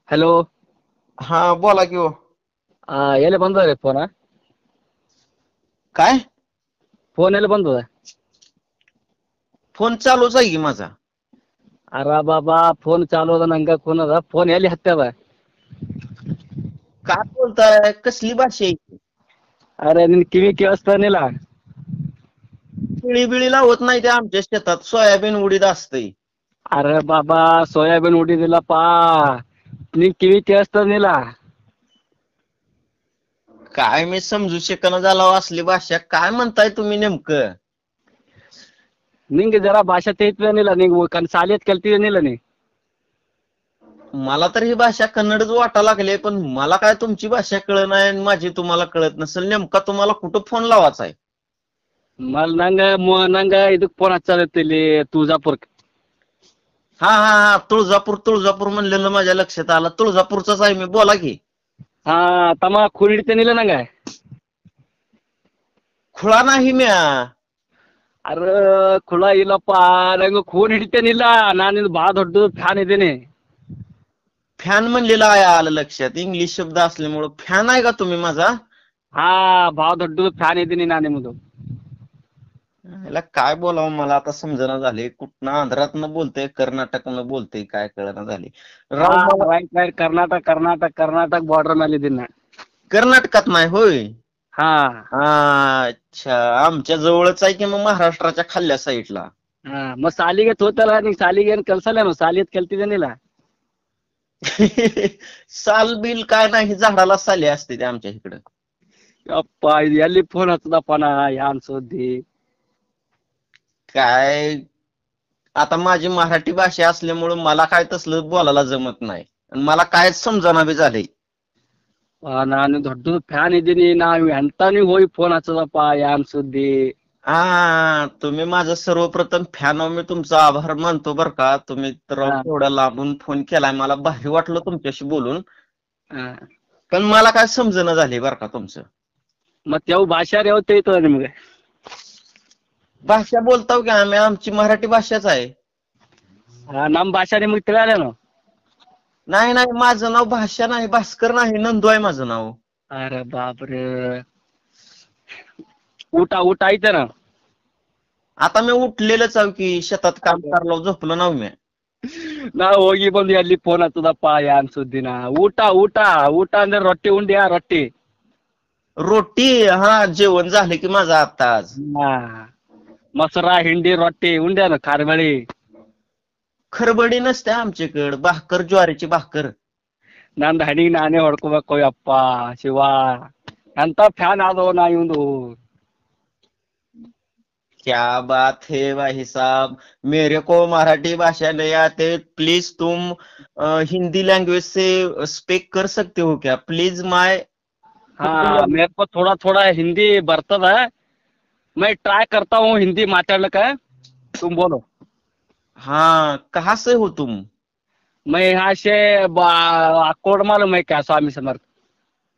Hello. हा बोला की हो. ಎಲ್ಲಿ ಬಂದದ್ರಿ ಫೋನ್? काय? ಫೋನ್ ಎಲ್ಲಿ ಬಂದದ? फोन चालूच आहे की माझा. अरे बाबा फोन चालू अದ ನಂಗ खून अದ फोन ಎಲ್ಲಿ ಹತ್ತದ? काय बोलताय? कसली भाषा आहे ही? अरे ನಿನ್ ಕಿವಿ ಕೇಳಿಸ್ತಾನಿಲ್ಲ? केळी बिळी लावत नाही ते आमच्या शेतात सोयाबीन उडीद असतंय. अरे बाबा सोयाबीन उडीದಿಲ್ಲಪ್ಪ. ನಿನ್ ಕಿವಿ ಕೇಳಿಸ್ತಾನಿಲ್ಲ? काय मी समजू शकना झालो असली भाषा काय म्हणताय तुम्ही नेमकं? ನಿಂಗೆ जरा ಭಾಷೆ ತಿಳಿತೇನಿಲ್ಲ ನೀವು शाळेत कल्ತಿದೇನಿಲ್ಲ ನೀ? मला तर ही भाषा कन्नडच वाटा लागली पण मला काय तुमची भाषा कळत नाही आणि माझी तुम्हाला कळत नसेल नेमका तुम्हाला कुठं फोन लावायचा आहे? ನಂಗ ಇದಕ್ ಫೋನ್ ಹಚ್ಚಲತ್ತಿ ಇಲ್ಲಿ तुळजापूर. हा हा हा तुळजापूर तुळजापूर म्हणलेलं माझ्या लक्षात आलं तुळजापूरचाच आहे मी बोला की. हा ತಮ್ಮ खून ಹಿಡಿತೇನಿಲ್ಲ ನಂಗ? खुळा नाही म्या. अरे खुಳ ಇಲ್ಲಪ್ಪ ನಂಗ खून ಹಿಡಿತೇನಿಲ್ಲ ನಾನು ನಿನ್ ಬಹಳ ದೊಡ್ಡ ಫ್ಯಾन ಇದ್ದೀನಿ. फॅन म्हणलेलं आहे आलं लक्षात इंग्लिश शब्द असल्यामुळं फॅन आहे का तुम्ही माझा? हा भाव दೊಡ್ಡ ಫ್ಯಾನ್ ಇದ್ದೀನಿ ನಾನು ನಿಮ್ಮದು. याला काय बोलावं मला आता समजना झाले कुठनं आंध्रातनं बोलतय कर्नाटकनं बोलतय काय कळना झाले. हा राव मला right right Karnataka Karnataka Karnataka border मध्ये इದ್ದೀನಿ ನಾನು. कर्नाटकात नाही होय. हा अच्छा आमच्या जवळच आहे की मग महाराष्ट्राच्या खाल्ल्या साईडला. ಹಾ ಮತ್ ಸಾಲಿಗೆ ತೋತಲ್ಲ ನೀ ಸಾಲಿಗೆ ಏನ್ ಕಲ್ಸಲ್ಲ ಸಾಲಿದ್ ಕಲ್ತಿದೇನಿಲ್ಲ? साल बिल काय नाही झाडाला साली असते ते आमच्या इकडं. ಯಪ್ಪ ಇದು ಎಲ್ಲಿ ಫೋನ್ ಹಚ್ಚದಪ್ಪ ನಾ ಯಾನ್ ಸುದ್ದಿ? काय आता माझी मराठी भाषा असल्यामुळं मला काय तसलं बोलायला जमत नाही आणि मला कायच समजना बी झालंय. ನಾನು ದೊಡ್ಡ ಫ್ಯಾನ್ ಇದ್ದೀನಿ ನಾವು ಎಂತ ನೀವು ಹೋಗಿ ಫೋನ್ ಹಚ್ಚದಪ್ಪ ಯಾನ್ सुद्दी? तुम्ही माझं सर्वप्रथम फॅन मी तुमचा आभार मानतो बर का तुम्ही तर हा एवढ्या लांबून फोन केलाय मला भारी वाटलं तुमच्याशी बोलून. हा पण मला काय समजणं झाले बर का तुमचं. मत ಯಾವ ಭಾಷಾ ಯಾವ ತಿಳಿತದ ನಿಮ್ಗೆ? भाषा बोलताव की आम्ही आमची मराठी भाषाच आहे. ನಮ್ ಭಾಷಾ ನಿಮ್ಗೆ ತಿಳಿಯಲ್ಲೇನು? नाही नाही माझं नाव भाषा नाही भास्कर नाही नंदू आहे माझं नाव. अरे बापरे. ಊಟ ಆಯ್ತೇನ? आता मी उठलेलंच आहो की शेतात काम करायला झोपलो नाव मी. ನಾ ಹೋಗಿ ಬಂದು ಎಲ್ಲಿ ಫೋನ್ ಹಚ್ಚದಪ್ಪ ಯಾನ್ ಸುದ್ದಿನ? ಊಟ ಊಟ ಊಟ ಅಂದ್ರೆ ರೊಟ್ಟಿ ಉಂಡ್ಯಾ ರೊಟ್ಟಿ? रोटी हा जेवण झालं की माझं आत्ताच. ಹಾ ಮೊಸರ ಹಿಂಡಿ ರೊಟ್ಟಿ ಉಂಡ್ಯಾನ ಖಾರಬಳಿ? खरबडी नसते आमच्याकडं भाकर ज्वारीची भाकर. ನಂದ್ ಹಣಿಗ್ ನಾನೇ ಹೊಡ್ಕೋಬೇಕು ಯಪ್ಪ ಶಿವ. ಎಂತ ಫ್ಯಾನ್ ಆದೋ ನಾ ಇವಂದು. क्या बात है भाई साहब मेरे को मराठी भाषा नहीं आते प्लीज तुम हिंदी लैंग्वेज से स्पीक कर सकते हो क्या प्लीज माय हाँ मेरे को थोड़ा थोड़ा हिंदी बरतद है. मैं ट्राई करता हूँ हिंदी माताडने का. तुम बोलो. हाँ कहाँ से हो तुम? मैं यहाँ से अकोट मालूम है क्या? स्वामी समर्थ.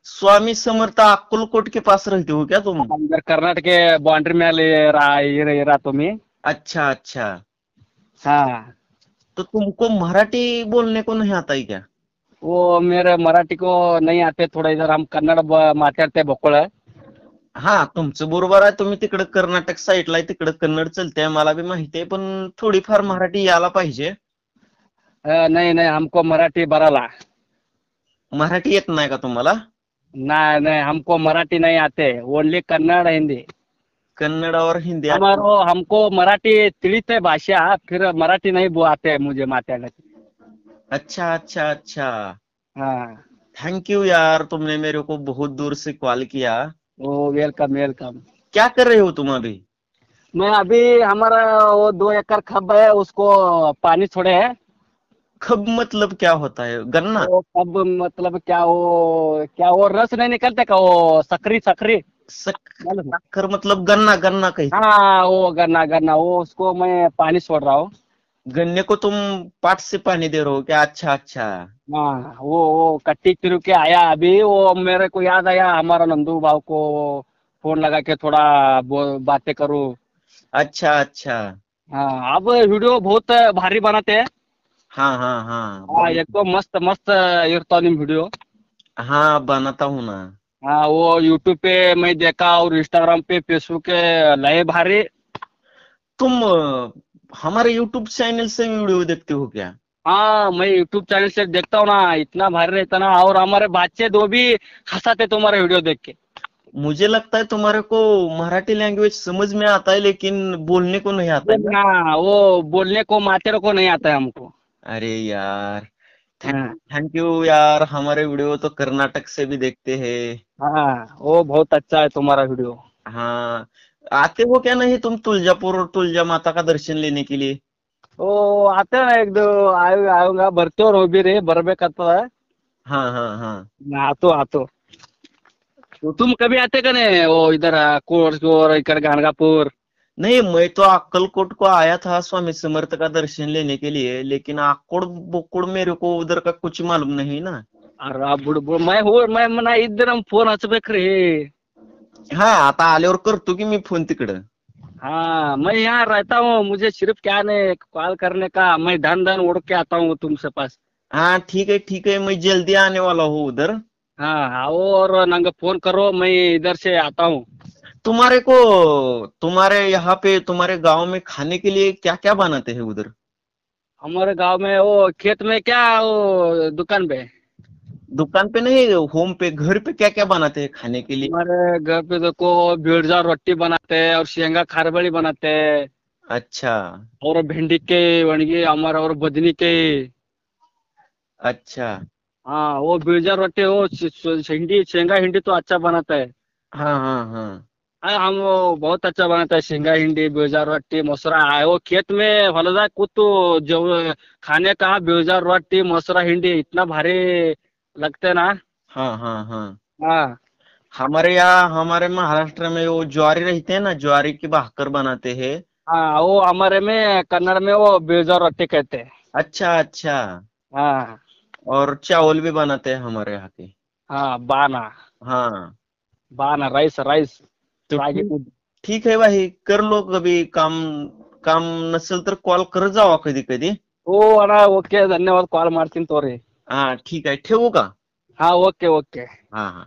स्वामी समर्थ अक्कलकोट के पास रहते हो क्या तुम? अंदर कर्नाटक के बाउंड्री में रहा तुम्ही. अच्छा अच्छा हाँ तो तुमको मराठी बोलने को नहीं आता है क्या? वो मेरे मराठी को नहीं आते थोड़ा इधर हम कन्नड़ माताडते बक्कोळ. हा तुमचं बरोबर आहे तुम्ही तिकडे कर्नाटक साईडला आहे तिकडे कन्नड चलते मला बी माहिती आहे पण थोडीफार मराठी यायला पाहिजे. नहीं नहीं हमको मराठी बराला. मराठी येत नाही का तुम्हाला? नहीं नहीं हमको मराठी नहीं आते ओनली कन्नड़ हिंदी. कन्नड और हिंदी हमारो हमको मराठी ತಿಳಿತೆ भाषा फिर मराठी नहीं आते मुझे माताडने. अच्छा अच्छा अच्छा हाँ थैंक यू यार तुमने मेरे को बहुत दूर से कॉल किया. ओ वेलकम वेलकम. क्या कर रहे हो तुम अभी? मैं अभी हमारा वो 2 एकड़ खब है उसको पानी छोड़े है. खब मतलब क्या होता है गन्ना? वो खब मतलब क्या वो रस नहीं निकलते का वो सकरी सकरी मालूम है? साखर मतलब गन्ना गन्ना कहीं हाँ वो गन्ना गन्ना वो उसको मैं पानी छोड़ रहा हूँ. गन्ने को तुम पाट से पानी दे रहे हो क्या? अच्छा अच्छा हाँ वो कट्टी चिरू के आया अभी वो मेरे को याद आया हमारा नंदू भाव को फोन लगा के थोड़ा बातें करूँ. अच्छा अच्छा हाँ अब वीडियो बहुत भारी बनाते हैं. हाँ हाँ हाँ हाँ एकदम मस्त मस्त इरता निम वीडियो। हाँ बनाता हूँ ना। हाँ वो यूट्यूब पे मैं देखा और इंस्टाग्राम पे फेसबुक पे नए भारी। तुम हमारे यूट्यूब चैनल से वीडियो देखते हो क्या? हाँ मैं यूट्यूब चैनल से देखता हूँ ना, इतना भारी रहता ना, और हमारे बच्चे दो भी हंसाते तुम्हारे वीडियो देख के। मुझे लगता है तुम्हारे को मराठी लैंग्वेज समझ में आता है लेकिन बोलने को नहीं आता है ना। हाँ वो बोलने को मातेरे को नहीं आता है हमको। अरे यार, हाँ थैंक यू यार, हमारे वीडियो तो कर्नाटक से भी देखते हैं। हाँ वो बहुत अच्छा है तुम्हारा वीडियो। हाँ, आते हो क्या नहीं तुम तुलजापुर और तुलजा माता का दर्शन लेने के लिए? वो आते हैं ना, एक दो आऊंगा भरते और वो भी रे बरಬೇಕಾಗ್ತದ। हाँ हाँ हाँ। आतो आतो। तो तुम कभी आते का नहीं वो इधर कोर्स और इधर गाणगापुर। नहीं, मैं तो अक्कलकोट को आया था स्वामी समर्थ का दर्शन लेने के लिए, लेकिन आकोड़ बोकोड़ मेरे को उधर का कुछ मालूम नहीं ना। अरे बुड मैं मना इधर फोन हचಬೇಕ್ರಿ। हाँ, आता आल्यावर करतो की मी फोन तिकडं. हाँ मैं यहाँ रहता हूँ, मुझे सिर्फ क्या नहीं कॉल करने का, मैं धन धन उड़ के आता हूँ तुमसे पास। हाँ ठीक है, मैं जल्दी आने वाला हूँ उधर. हाँ आओ और नंगे फोन करो, मैं इधर से आता हूँ। तुम्हारे यहाँ पे तुम्हारे गांव में खाने के लिए क्या क्या बनाते हैं उधर? हमारे गांव में वो खेत में क्या वो दुकान पे। दुकान पे नहीं, होम पे, घर पे क्या क्या बनाते हैं खाने के लिए? हमारे घर पे देखो बीड़जा रोटी बनाते हैं और शेंगा खारबड़ी बनाते हैं, अच्छा और भिंडी के वणगी हमारा और बदनी के। अच्छा। हाँ वो बीड़जा रोटी वो हिंडी शेंगा हिंडी तो अच्छा बनाता है। हाँ हाँ हाँ। हाँ हम वो बहुत अच्छा बनाता है शेंगा हिंडी बीड़जा रोटी मोसरा है वो खेत में ಹೊಲದಾಗ ಕೂತು जो खाने का बीड़जा रोटी मोसरा हिंडी इतना भारी लगते ना। हाँ हाँ हाँ। हाँ हमारे यहाँ, हमारे महाराष्ट्र में वो ज्वारी रहते हैं ना, ज्वारी की भाकर बनाते हैं. हाँ वो हमारे में कन्नड़ में वो बीड़जा रोटी कहते हैं। अच्छा अच्छा. हाँ और चावल भी बनाते हैं हमारे यहाँ के. हाँ बाना। हाँ. बाना राईस राईस तो रागी ठीक दूध। ठीक आहे भाई, कर लो कभी काम. काम नसेल तर कॉल करत जावा कधी कधी. हो अಣ್ಣ ओके धन्यवाद कॉल ಮಾಡ್ತೀನಿ तोरी. हा ठीक आहे, ठेवू का? हाँ ओके ओके. हा हा.